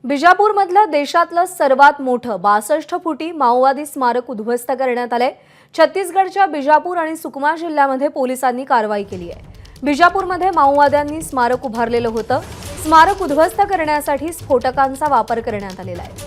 बिजापूरमधलं देशातलं सर्वात मोठं 62 फुटी माओवादी स्मारक उद्ध्वस्त करण्यात आलंय। छत्तीसगडच्या बिजापूर आणि सुकमा जिल्ह्यामध्ये पोलिसांनी कारवाई केली आहे। बिजापूरमध्ये माओवाद्यांनी स्मारक उभारलेलं होतं। स्मारक उद्ध्वस्त करण्यासाठी स्फोटकांचा वापर करण्यात आलेला आहे।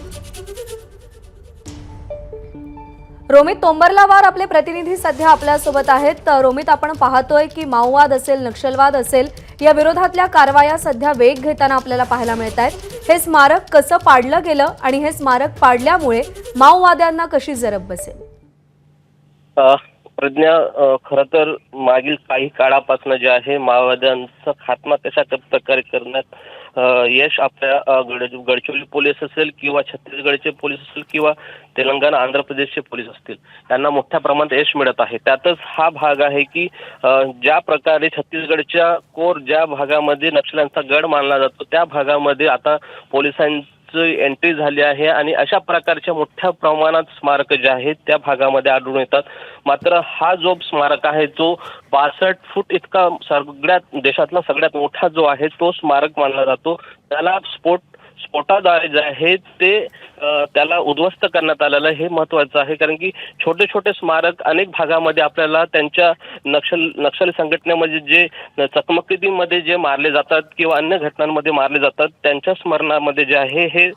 रोमित तोंबरलावार आपले प्रतिनिधी सध्या आपल्यासोबत आहेत। रोमित, आपण पाहतोय की माओवाद असेल, नक्षलवाद असेल, या विरोधातल्या कारवाया सध्या वेग घेताना आपल्याला पाहायला मिळतायत। हे स्मारक कसं पाडलं गेलं आणि हे स्मारक पाडल्यामुळे माओवाद्यांना कशी जरब बसेल? प्रज्ञा, खरं तर मागील काही काळापासून जे आहे माओवाद्यांचा खात्मा कशा प्रकारे करण्यात यश आपल्या गडचिरोली पोलीस असेल किंवा छत्तीसगडचे पोलीस असेल किंवा तेलंगणा आंध्र प्रदेशचे पोलीस असतील, त्यांना मोठ्या प्रमाणात यश मिळत आहे। त्यातच हा भाग आहे की ज्या प्रकारे छत्तीसगडच्या कोर ज्या भागामध्ये नक्षल्यांचा गड मानला जातो त्या भागामध्ये आता पोलिसांची एंट्री झाली आहे आणि अशा प्रकारच्या मोठ्या प्रमाणात स्मारक जे आहेत त्या भागामध्ये आढळून येतात। मात्र हा जो स्मारक आहे जो 62 फूट इतका सगळ्यात देशातला सगळ्यात मोठा जो आहे तो स्मारक मानला जातो, त्याला स्फोटाद्वारे जे आहे ते त्याला उद्ध्वस्त करण्यात आलेलं हे महत्त्वाचं आहे। कारण की छोटे छोटे स्मारक अनेक भागामध्ये आपल्याला त्यांच्या नक्षली संघटनेमध्ये जे चकमकीमध्ये जे मारले जातात किंवा अन्य घटनांमध्ये मारले जातात त्यांच्या स्मरणामध्ये जे आहे हे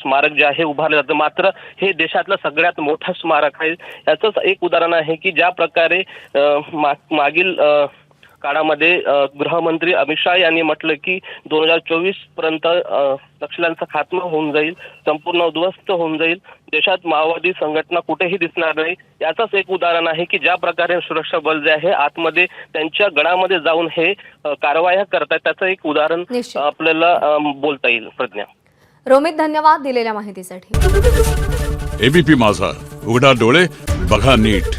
स्मारक जे आहे उभारले जातं। मात्र हे देशातलं सगळ्यात मोठं स्मारक आहे। याचंच एक उदाहरण आहे की ज्या प्रकारे मागील काळामध्ये गृहमंत्री अमित शाह यांनी म्हटलं की 2024 पर्यंत नक्षल्यांचा खात्मा होऊन जाईल, संपूर्ण उद्ध्वस्त होऊन जाईल, देशात माओवादी संघटना कुठेही दिसणार नाही। याचंच एक उदाहरण आहे की ज्या प्रकारे सुरक्षा बल जे आहे आतमध्ये त्यांच्या गडामध्ये जाऊन हे कारवाया करतात, त्याचं एक उदाहरण आपल्याला बोलता येईल। प्रज्ञा, रोमित, धन्यवाद दिलेल्या माहितीसाठी। एबीपी माझा, उघडा डोळे बघा नीट।